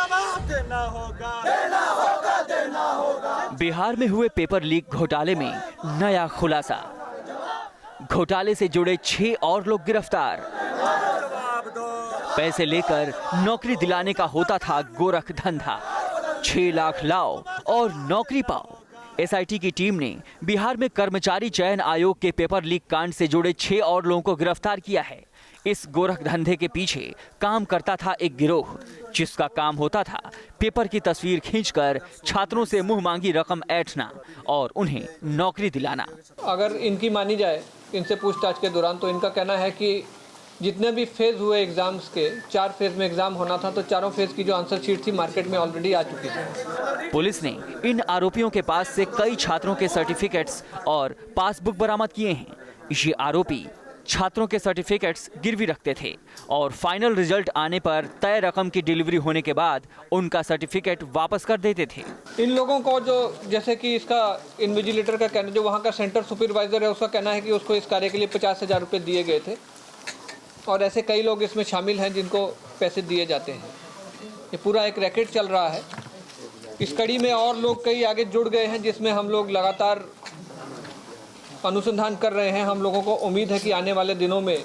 जवाब देना होगा, देना होगा, देना होगा। बिहार में हुए पेपर लीक घोटाले में नया खुलासा। घोटाले से जुड़े 6 और लोग गिरफ्तार। पैसे लेकर नौकरी दिलाने का होता था गोरख धंधा। 6 लाख लाओ और नौकरी पाओ। एसआईटी की टीम ने बिहार में कर्मचारी चयन आयोग के पेपर लीक कांड से जुड़े 6 और लोगों को गिरफ्तार किया है। इस गोरख धंधे के पीछे काम करता था एक गिरोह, जिसका काम होता था पेपर की तस्वीर खींचकर छात्रों से मुंह मांगी रकम ऐंठना और उन्हें नौकरी दिलाना। अगर इनकी मानी जाए, इनसे पूछताछ के दौरान, तो इनका कहना है कि जितने भी फेज़ हुए एग्ज़ाम्स के, 4 फेज़ में एग्ज़ाम होना था, तो चारों फेज़ की जो आंसर शीट थी मार्केट में ऑलरेडी आ चुकी थी। पुलिस ने इन आरोपियों के पास से कई छात्रों के सर्टिफिकेट्स और पासबुक बरामद किए हैं। ये आरोपी छात्रों के सर्टिफिकेट्स गिरवी रखते थे और फाइनल रिजल्ट आने पर तय रकम की डिलीवरी होने के बाद उनका सर्टिफिकेट वापस कर देते थे। इन लोगों को जो, जैसे कि इसका इन्विजिलेटर का कहना, जो वहाँ का सेंटर सुपरवाइजर है, उसका कहना है कि उसको इस कार्य के लिए 50,000 रुपये दिए गए थे और ऐसे कई लोग इसमें शामिल हैं जिनको पैसे दिए जाते हैं। ये पूरा एक रैकेट चल रहा है। इस कड़ी में और लोग कई आगे जुड़ गए हैं, जिसमें हम लोग लगातार अनुसंधान कर रहे हैं। हम लोगों को उम्मीद है कि आने वाले दिनों में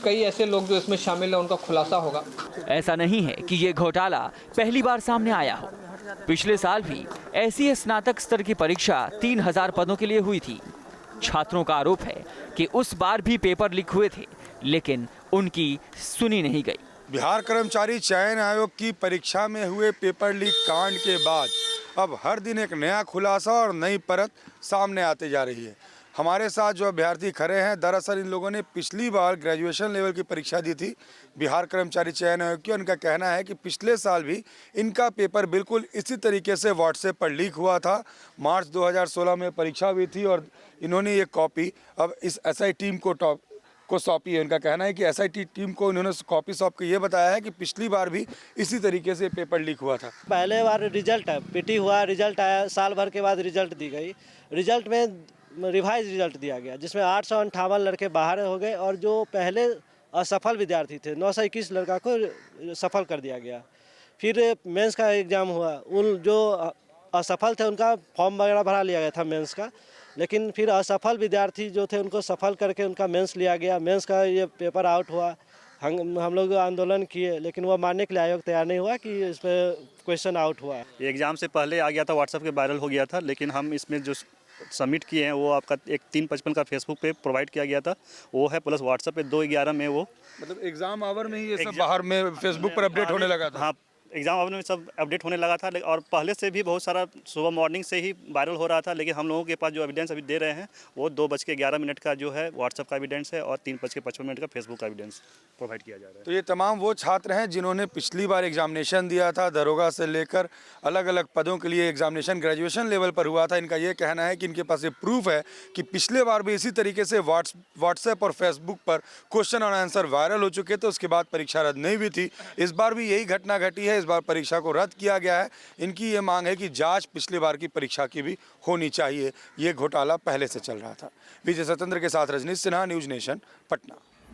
कई ऐसे लोग जो इसमें शामिल हैं उनका खुलासा होगा। ऐसा नहीं है कि ये घोटाला पहली बार सामने आया हो। पिछले साल भी ऐसी स्नातक स्तर की परीक्षा 3000 पदों के लिए हुई थी। छात्रों का आरोप है कि उस बार भी पेपर लीक हुए थे, लेकिन उनकी सुनी नहीं गई। बिहार कर्मचारी चयन आयोग की परीक्षा में हुए पेपर लीक कांड के बाद अब हर दिन एक नया खुलासा और नई परत सामने आते जा रही है। हमारे साथ जो अभ्यर्थी खड़े हैं, दरअसल इन लोगों ने पिछली बार ग्रेजुएशन लेवल की परीक्षा दी थी बिहार कर्मचारी चयन आयोग की। उनका कहना है कि पिछले साल भी इनका पेपर बिल्कुल इसी तरीके से व्हाट्सएप पर लीक हुआ था। मार्च 2016 में परीक्षा हुई थी और इन्होंने ये कॉपी अब इस एसआई टीम को सौंपी है। उनका कहना है कि एसआईटी टीम को इन्होंने कॉपी सौंप के ये बताया है कि पिछली बार भी इसी तरीके से पेपर लीक हुआ था। पहले बार रिजल्ट है, पीटी हुआ, रिजल्ट आया, साल भर के बाद रिजल्ट दी गई। रिजल्ट में रिवाइज रिजल्ट दिया गया, जिसमें 858 लड़के बाहर हो गए और जो पहले असफल विद्यार्थी थे 921 लड़का को सफल कर दिया गया। फिर मेंस का एग्ज़ाम हुआ, उन जो असफल थे उनका फॉर्म वगैरह भरा लिया गया था मेंस का, लेकिन फिर असफल विद्यार्थी जो थे उनको सफल करके उनका मेंस लिया गया। मेंस का ये पेपर आउट हुआ। हम लोग आंदोलन किए, लेकिन वो मानने के लिए आयोग तैयार नहीं हुआ कि इस पर क्वेश्चन आउट हुआ। एग्ज़ाम से पहले आ गया था, व्हाट्सएप पे वायरल हो गया था, लेकिन हम इसमें जो सबमिट किए हैं वो आपका एक 355 का फेसबुक पे प्रोवाइड किया गया था, वो है, प्लस व्हाट्सएप पे 211 में वो, मतलब एग्जाम आवर में ही ये सब बाहर में फेसबुक पर अपडेट होने लगा था। हाँ, एग्ज़ाम आवर में सब अपडेट होने लगा था और पहले से भी बहुत सारा सुबह मॉर्निंग से ही वायरल हो रहा था। लेकिन हम लोगों के पास जो एविडेंस अभी दे रहे हैं वो 2:11 का जो है व्हाट्सएप का एविडेंस है और 3:55 का फेसबुक का एविडेंस प्रोवाइड किया जा रहा है। तो ये तमाम वो छात्र हैं जिन्होंने पिछली बार एग्जामिनेशन दिया था, दरोगा से लेकर अलग अलग पदों के लिए एग्जामिनेशन ग्रेजुएशन लेवल पर हुआ था। इनका ये कहना है कि इनके पास ये प्रूफ है कि पिछले बार भी इसी तरीके से व्हाट्सएप और फेसबुक पर क्वेश्चन और आंसर वायरल हो चुके थे, उसके बाद परीक्षा रद्द नहीं हुई थी। इस बार भी यही घटना घटी है, इस बार परीक्षा को रद्द किया गया है। इनकी ये मांग है कि जांच पिछली बार की परीक्षा की भी होनी चाहिए। ये घोटाला पहले से चल रहा था। विजय सत्येंद्र के साथ रजनीश सिन्हा, न्यूज़ नेशन, पटना।